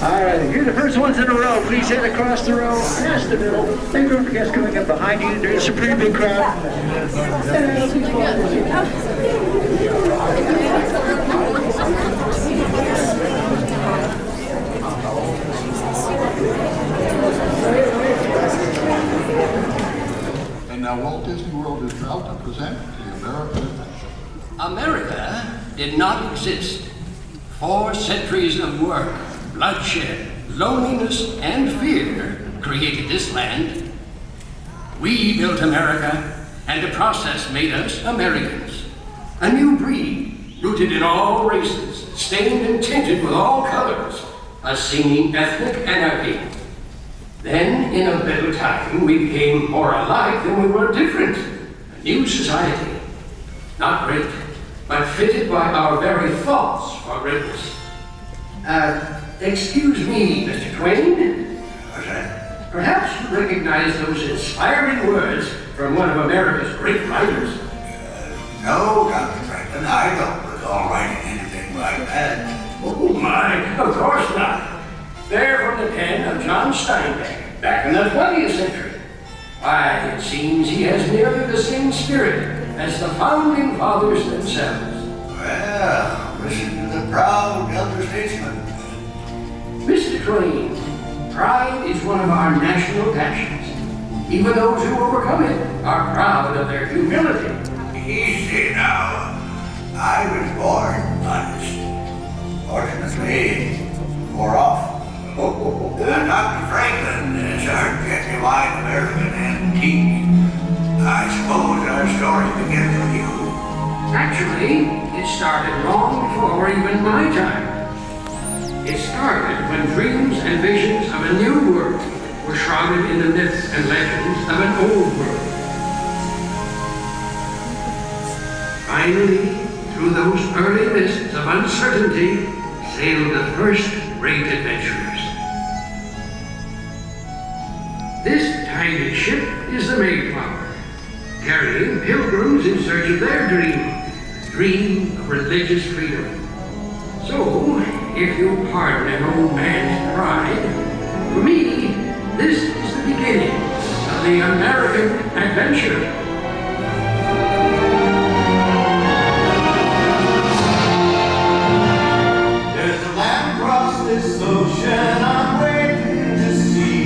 All right, if you're the first ones in a row, please head across the row, past the middle. Big group of guests coming up behind you. There's a pretty big crowd. And now Walt Disney World is proud to present the American Adventure. America did not exist. 4 centuries of work, bloodshed, loneliness, and fear created this land. We built America, and the process made us Americans. A new breed, rooted in all races, stained and tinted with all colors, a singing ethnic anarchy. Then, in a little time, we became more alike than we were different. A new society. Not great, but fitted by our very thoughts for greatness. Excuse me, Mr. Twain. Perhaps you recognize those inspiring words from one of America's great writers. No, Dr. Franklin, I don't recall writing anything like that. Oh my, of course not. They're from the pen of John Steinbeck, back in the 20th century. Why, it seems he has nearly the same spirit as the founding fathers themselves. Well, listen to the proud elder statesman. Mr. Twain, pride is one of our national passions. Even those who overcome it are proud of their humility. Easy now. I was born honest. Fortunately, more off. Dr. Franklin is our genuine American antique. I suppose our story begins with you. Actually, it started long before even my time. It started when dreams and visions of a new world were shrouded in the myths and legends of an old world. Finally, through those early mists of uncertainty, sailed the first great adventurers. This tiny ship is the Mayflower, carrying pilgrims in search of their dream of religious freedom. So, if you pardon an old man's pride, for me, this is the beginning of the American adventure. There's a land across this ocean I'm waiting to see,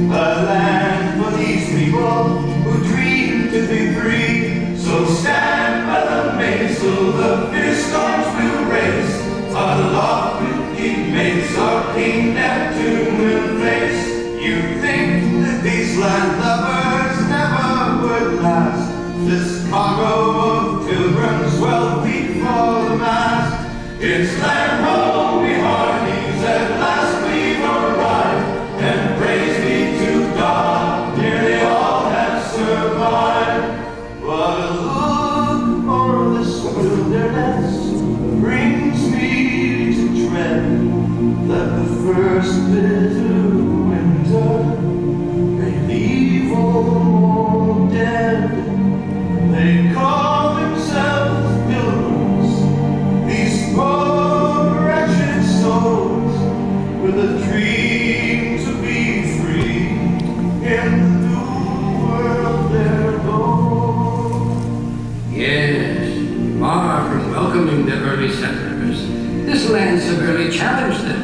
a land for these people who dream to be free. So stand by the mainsail, the fierce storms will race, aloft with teammates, our King Neptune will face. You think that these land lovers never would last, this cargo of pilgrims well beat for the mast. It's land home, we hearties, at last we've arrived, and praise be to God, nearly all have survived. But a look o'er this wilderness brings me to dread that the first bitter winter may leave all dead. They call themselves pilgrims, these poor wretched souls, with a dream to be free in the new world they're going. Yes, far from welcoming the early settlers, this land severely challenged them.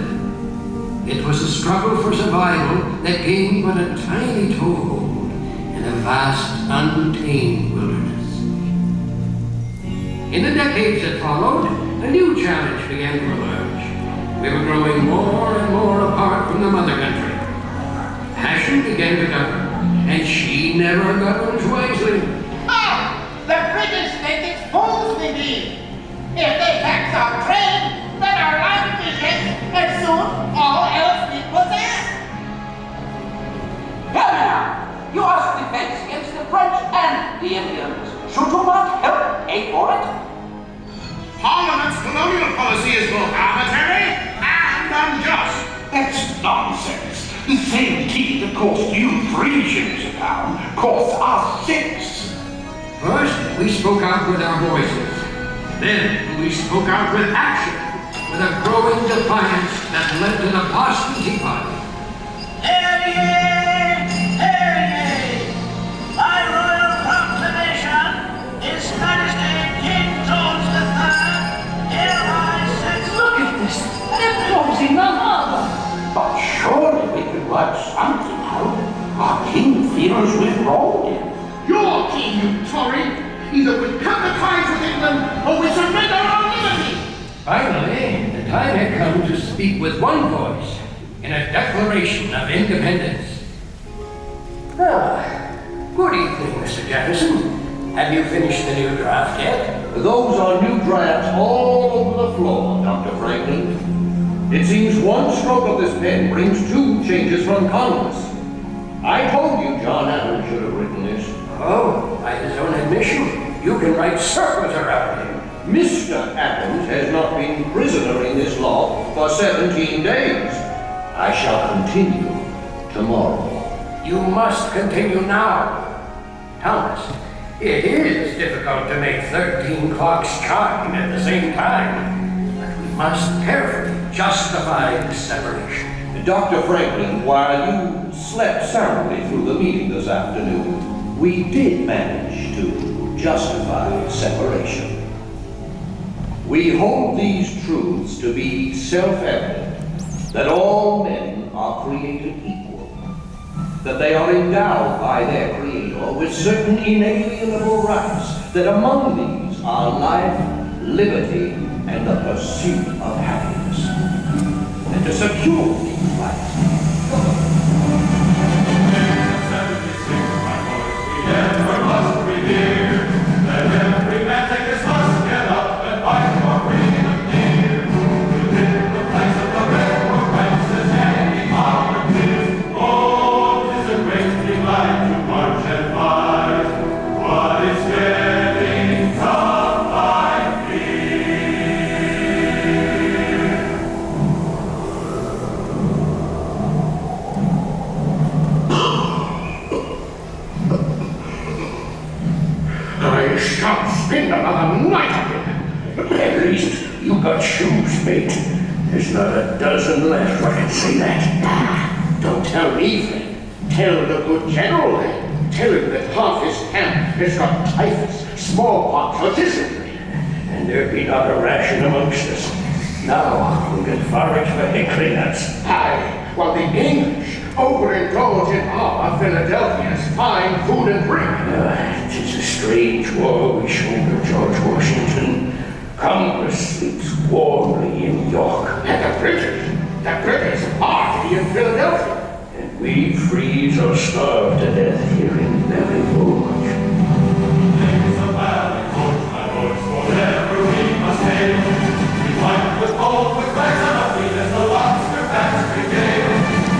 It was a struggle for survival that gave but a tiny toehold in a vast, untamed wilderness. In the decades that followed, a new challenge began to emerge. We were growing more and more apart from the mother country. Passion began to govern, and she never governs wisely. Ah! The British think it's fools we need. If they tax our trade, then our land efficiency, and soon and the Indians. Should you not help pay for it? Parliament's colonial policy is both arbitrary and unjust. That's nonsense. The same tea that cost you 3 shillings a pound costs us 6. First, we spoke out with our voices. Then, we spoke out with action, with a growing defiance that led to the Boston Tea Party. Hear ye! Hear ye! By royal proclamation, His Majesty King George III hereby sets... Look at this! They're closing the harbor! But surely we could work something out. Our king feels we've wronged him. Your king, you Tory! Either we cut the ties with England or we surrender our liberty! Finally, the time had come to speak with one voice in a declaration of independence. Good evening, Mr. Jefferson. Have you finished the new draft yet? Those are new drafts all over the floor, Dr. Franklin. It seems one stroke of this pen brings 2 changes from Congress. I told you John Adams should have written this. Oh, by his own admission, you can write circles around him. Mr. Adams has not been prisoner in this law for 17 days. I shall continue tomorrow. You must continue now. Thomas, it is difficult to make 13 clocks chime at the same time, but we must carefully justify the separation. Dr. Franklin, while you slept soundly through the meeting this afternoon, we did manage to justify separation. We hold these truths to be self-evident, that all men are created equal, that they are endowed by their Creator with certain inalienable rights, that among these are life, liberty, and the pursuit of happiness. And to secure these rights, Never must revere that every man take his must get up and fight for freedom near. Within the flanks of the railroad ranks as any armored is. Oh, 'tis a great delight to march and fight. What is getting tough, I fear. I shan't spend another night of it. At least you got shoes, mate. There's not a dozen left, I can say that. Don't tell me, Fred. Tell the good general then. Tell him that half his camp has got typhus, smallpox, or dysentery. And there be not a ration amongst us. Now we can forage for hickory nuts. Aye, while the English overindulge in our Philadelphia's fine food and drink. Tis a strange war we shoulder, George Washington. Congress sleeps warmly in York. And the British party in Philadelphia. And we freeze or starve to death here in Valley Forge. There's a valley forge, my boys, whatever we must take. We fight with gold, with rags and a fleet as the lobster backs brigade.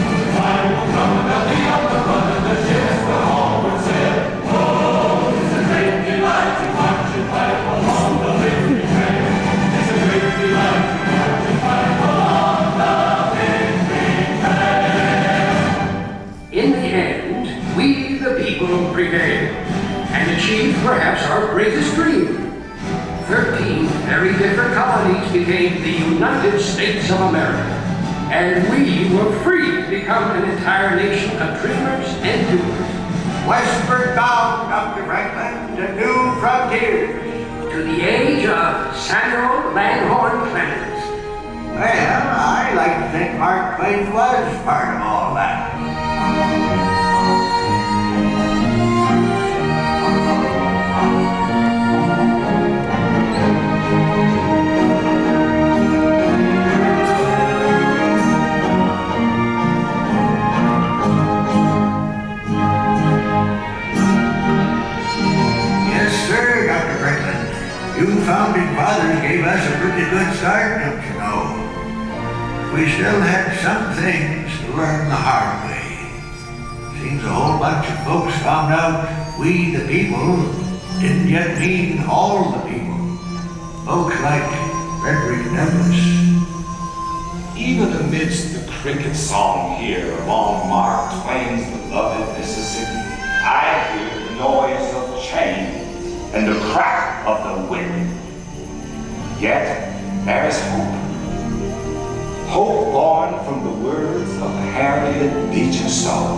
The time will come and they'll be on the run and the ships will homeward sail. Oh, it's a great delight to march and fight along the victory trail. It's a great delight to march and fight along the victory trail. In the end, we the people prevailed and achieved perhaps our greatest dream. 13 very different colonies became the United States of America, and we were free to become an entire nation of dreamers and doers. Westward bound, Dr. Franklin, to new frontiers. To the age of Samuel Langhorne Clemens. Well, I like to think Mark Twain was part of all that. Yes, sir, Dr. Franklin. You founding fathers gave us a pretty good start, don't you know? We still had some things to learn the hard way. Seems a whole bunch of folks found out we the people didn't yet mean all the people. Folks like Frederick Douglass. Even amidst the cricket song here along Mark Twain's beloved Mississippi, I hear the noise of chains and the crack of the whip. Yet there is hope. Hope born from the words of Harriet Beecher Stowe.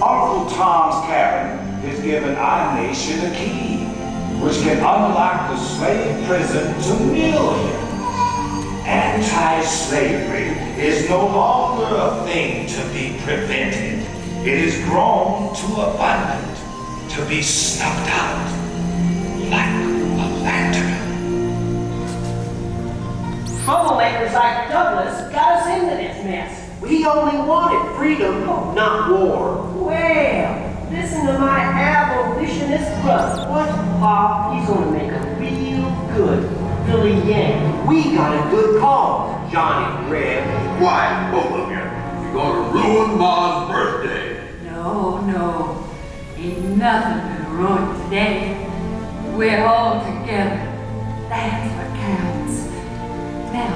Uncle Tom's Cabin has given our nation a key, which can unlock the slave prison to millions. Anti-slavery is no longer a thing to be prevented. It is grown too abundant to be snuffed out like a lantern. Troublemakers like Douglas got us into this mess. We only wanted freedom, not war. Well, listen to my abolitionist brother. What? Pa, he's gonna make a real good Philly Yankee. We got a good cause, Johnny Reb. Why, both of you? You're gonna ruin Ma's birthday. No. Ain't nothing been ruined today. We're all together. That's what counts. Now,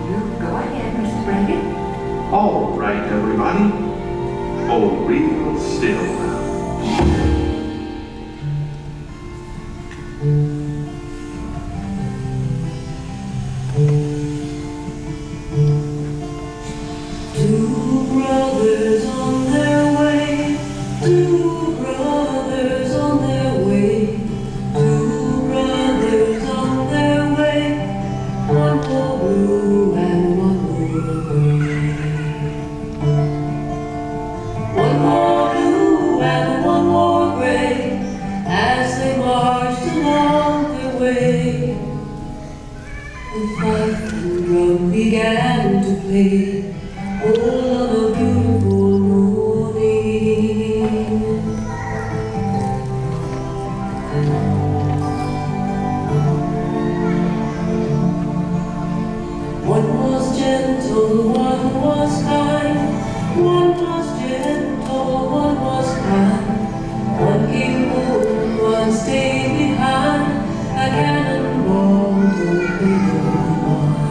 you go ahead, Mr. Brandon. All right, everybody. Hold real still now. Two brothers on their way. Two brothers on their way. Two brothers on their way. One more blue and one more gray. One more blue and one more gray, as they marched along their way. The fife and drum began to play, all on a beautiful morning. One was gentle, one was kind. One was gentle, one was kind. One came home, one stayed behind. A cannonball don't pay no mind.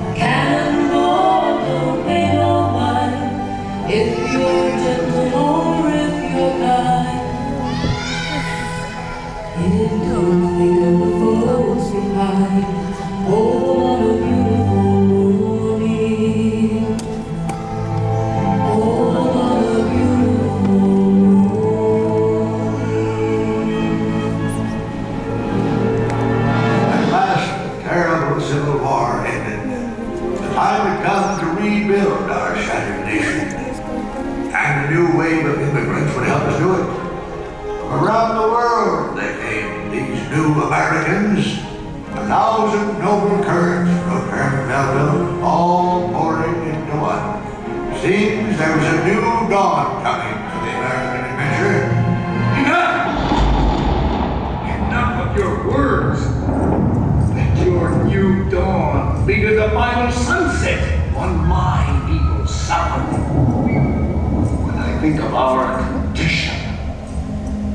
A cannonball don't pay no mind. If you're gentle or if you're kind. It don't think of the folks behind. Oh, what a beautiful morning. Oh, what a beautiful At last, the terrible Civil War ended. The time had come to rebuild our shattered nation. And a new wave of immigrants would help us do it. From around the world they came, these new Americans. 1,000 noble currents from Melville, all pouring into one. Seems there was a new dawn coming for the American adventure. Enough of your words. Let your new dawn be to the final sunset on my evil summer. When I think of our condition,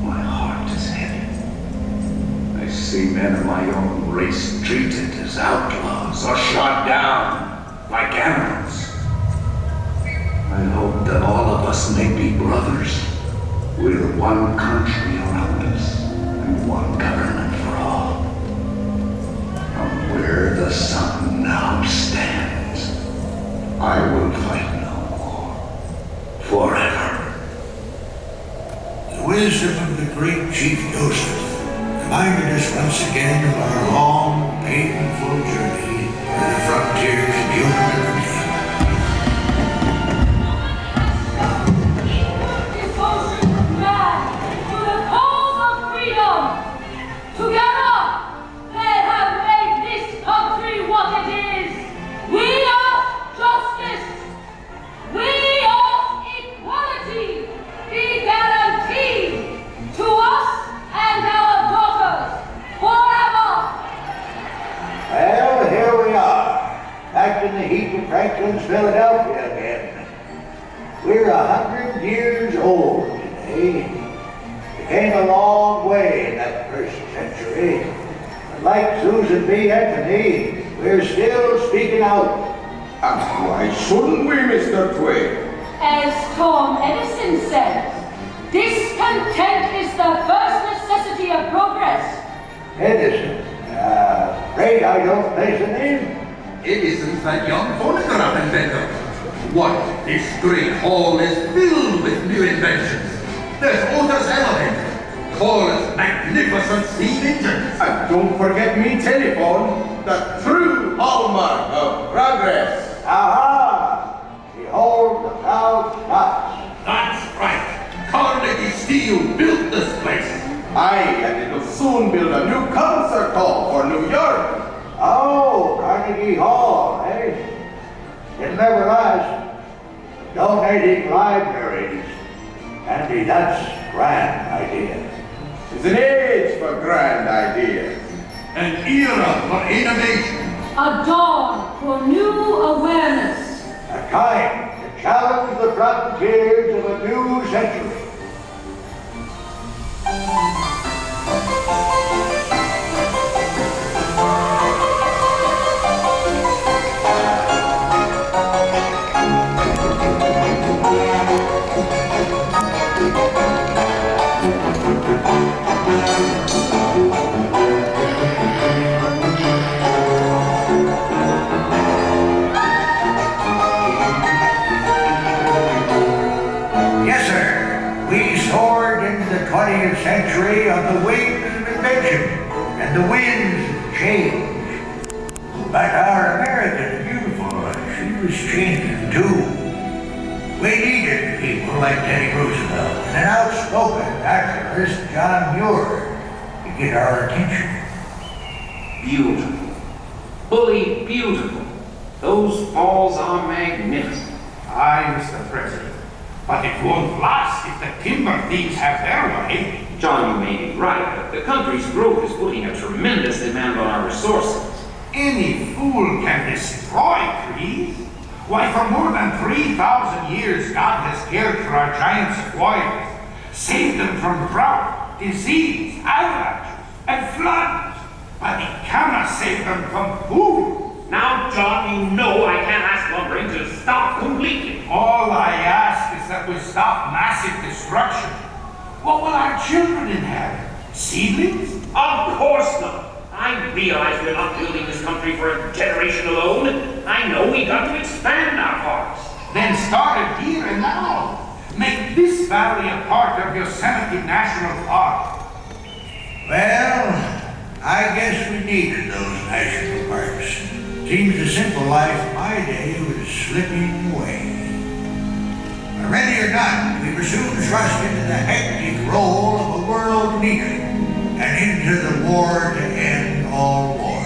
my heart is heavy. I see men of my own race treated as outlaws or shot down like animals. I hope that all of us may be brothers, with one country around us and one government for all. From where the sun now stands, I will fight no more, forever. The wisdom of the great Chief Joseph reminded us once again of our long, painful journey through the frontiers of human liberty. Franklin's Philadelphia again. we're 100 years old today. We came a long way in that first century. But like Susan B. Anthony, we're still speaking out. And why shouldn't we, Mr. Twain? As Tom Edison says, discontent is the first necessity of progress. Edison. Afraid I don't place a name. Edison's that young phonograph inventor. Why, this great hall is filled with new inventions. There's Otis elevator, Cole's magnificent steam engines. And don't forget me telephone, the true hallmark of progress. Aha! Behold the proud Scots. That's right. Carnegie Steel built this place. Aye, and it'll soon build a new concert hall for New York. Oh, Carnegie Hall, eh? It'll never last. Donating libraries. Andy, that's a grand idea. It's an age for grand ideas. An era for innovation. A dawn for new awareness. A time to challenge the frontiers of a new century. Yes, sir. We soared into the 20th century on the wings of invention and the winds of change. But our American beautiful, she was changing too. We needed people like Teddy Roosevelt and an outspoken naturalist, John Muir, to get our attention. Beautiful. Bully beautiful. Those falls are magnificent. Aye, Mr. President. But it won't last if the timber thieves have their way. John, you may be right, but the country's growth is putting a tremendous demand on our resources. Any fool can destroy trees. Why, for more than 3,000 years, God has cared for our giant sequoias, saved them from drought, disease, avalanches, and floods. But He cannot save them from food. Now, John, you know I can't ask lumbering to stop completely. All I ask is that we stop massive destruction. What will our children inherit? Seedlings? Of course not. I realize we're not building this country for a generation alone. I know we've got to expand our parks. Then start it here and now. Make this valley a part of Yosemite National Park. Well, I guess we needed those national parks. Seems the simple life of my day was slipping away. But ready or not, we were soon thrust into the hectic role of a world leader and into the war to end all wars.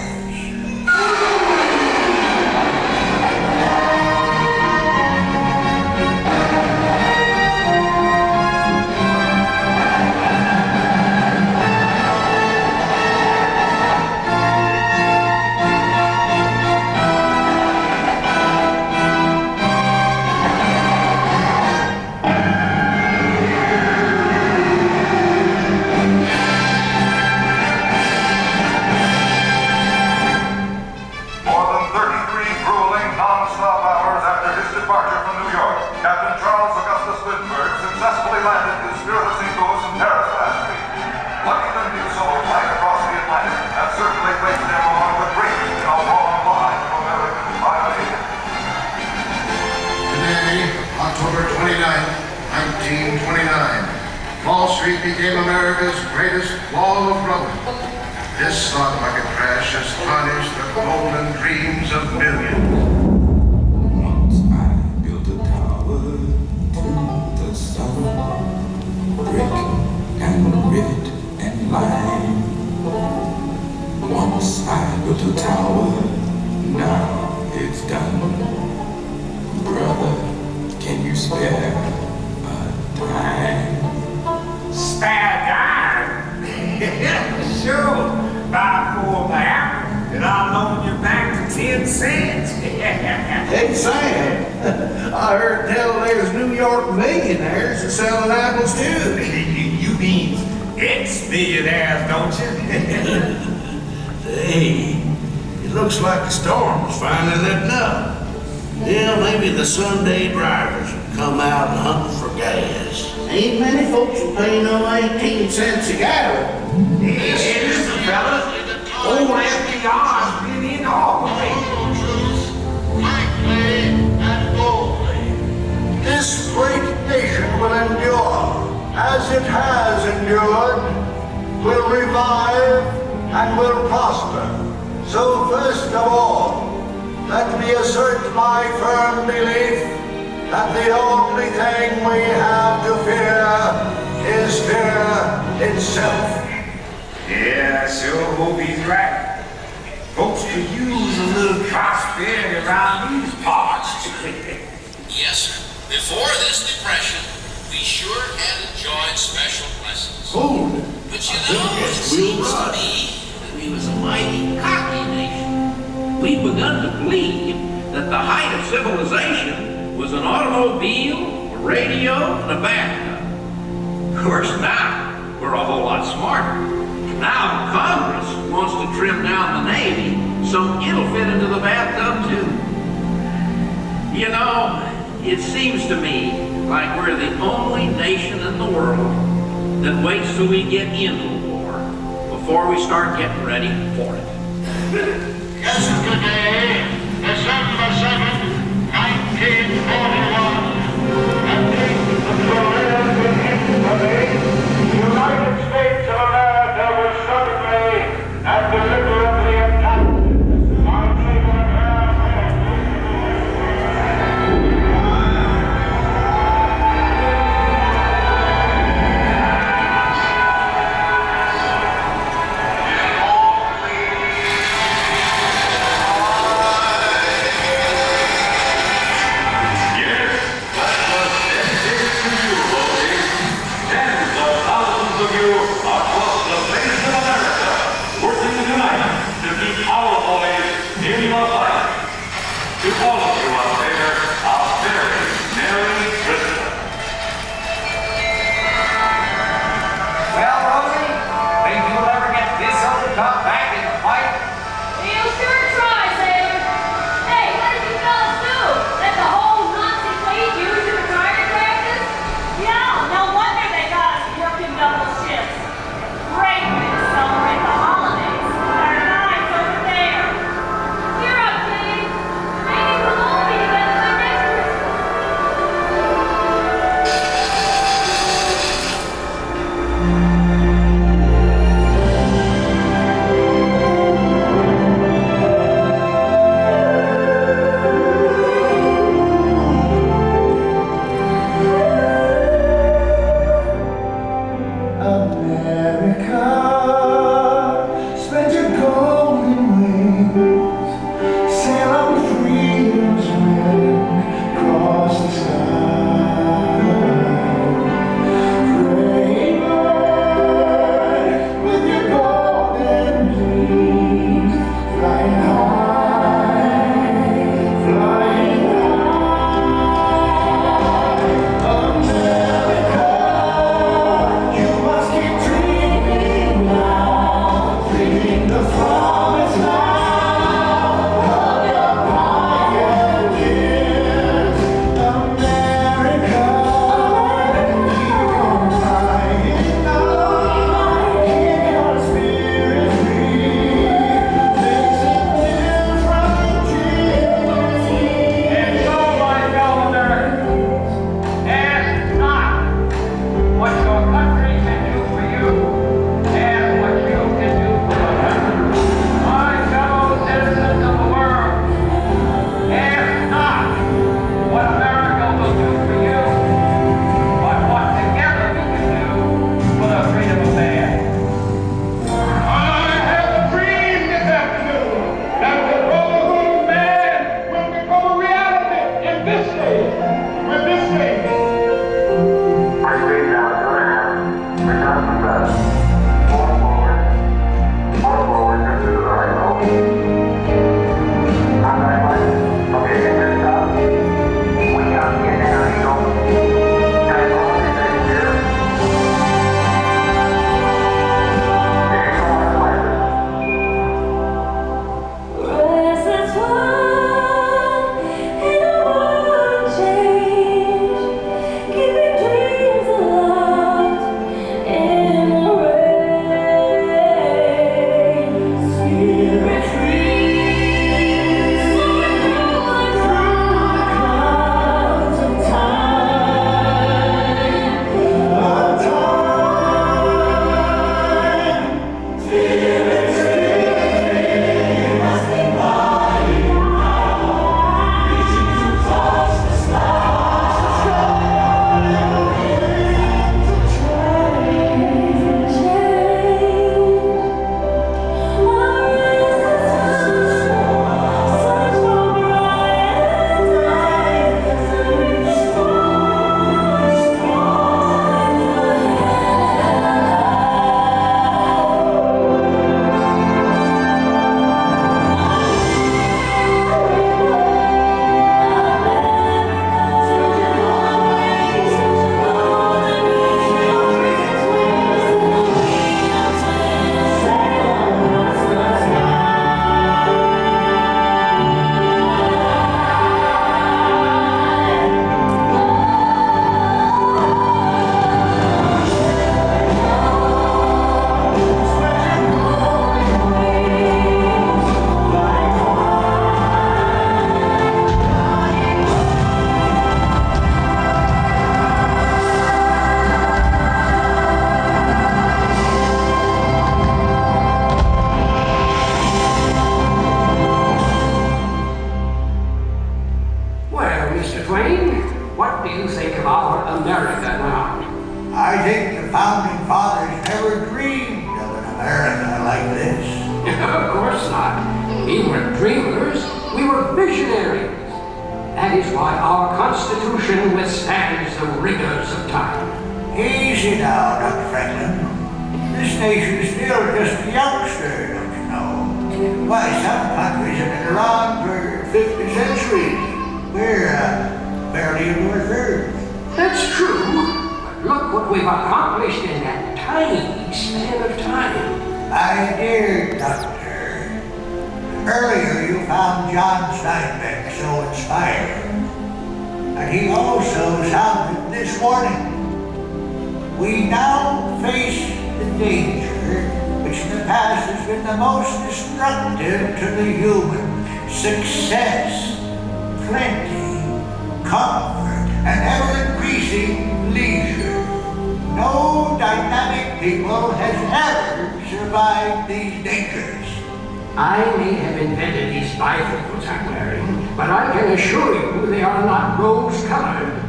Wall Street became America's greatest wall of rubble. This stock market crash has tarnished the golden dreams of millions. Once I built a tower to the sun, brick and rivet and lime. Once I built a tower, now it's done. Brother, can you spare a dime? Spare dime? Sure. Buy 4 of that, and I'll loan you back to 10 cents. Hey, Sam, I heard tell there's New York millionaires that selling apples too. You mean ex-millionaires, don't you? Hey, it looks like the storm's finally letting up. Yeah, maybe the Sunday drivers will come out and hunt for gas. Ain't many folks will pay no 18 cents a gallon. Hey, listen, fellas. Old FDR's been in all the way. This great nation will endure, as it has endured, will revive and will prosper. So first of all, let me assert my firm belief that the only thing we have to fear is fear itself. Yeah, I sure hope he's right. Folks could use a little prosperity around these parts. Yes, sir. Before this depression, we sure had enjoyed special blessings. Food. But you know, it seems to me that we was a mighty cocky nation. We'd begun to believe that the height of civilization was an automobile, a radio, and a bathtub. Of course, now we're a whole lot smarter. Now Congress wants to trim down the Navy so it'll fit into the bathtub too. You know, it seems to me like we're the only nation in the world that waits till we get into war before we start getting ready for it. Yesterday, December 7th, 1941, at the the United States of America was suddenly and deliberately attacked by naval Here up, King. Maybe we'll all be together next Twain, what do you think of our America now? I think the founding fathers never dreamed of an America like this. Of course not. We weren't dreamers, we were visionaries. That is why our Constitution withstands the rigors of time. Easy now, Dr. Franklin. This nation's still just a youngster, don't you know? Why, some countries have been around for 50 centuries. We're barely in our third. That's true, but look what we've accomplished in that tiny span of time. My dear Doctor, earlier you found John Steinbeck so inspiring. And he also sounded this warning. We now face the danger which in the past has been the most destructive to the human. Success, plenty, comfort, and ever-increasing leisure. No dynamic people has ever survived these dangers. I may have invented these bifocals I'm wearing, but I can assure you they are not rose-colored.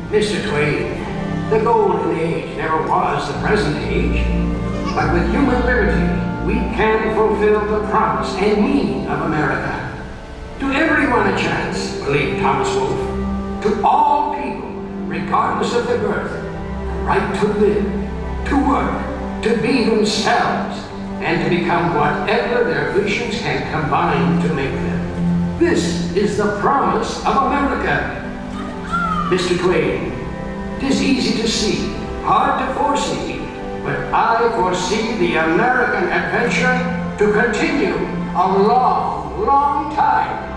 Mr. Twain, the golden age never was the present age, but with human liberty, we can fulfill the promise and meaning of America. To everyone a chance, believed Thomas Wolfe. To all people, regardless of their birth, the right to live, to work, to be themselves, and to become whatever their visions can combine to make them. This is the promise of America. Mr. Twain, 'tis easy to see, hard to foresee, but I foresee the American adventure to continue a long, long time.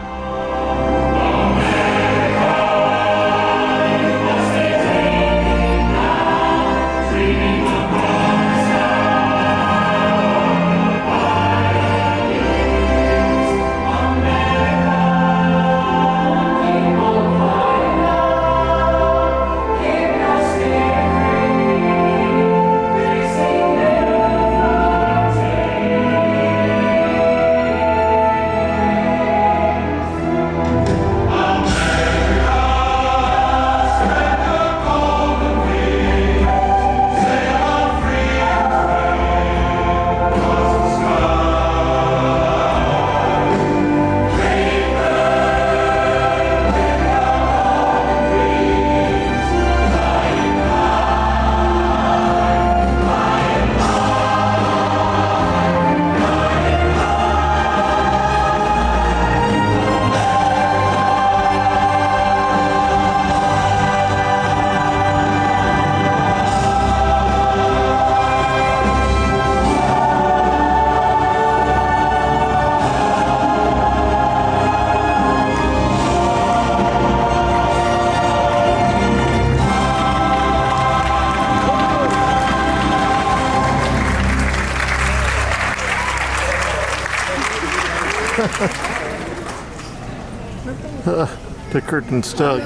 The curtain stuck.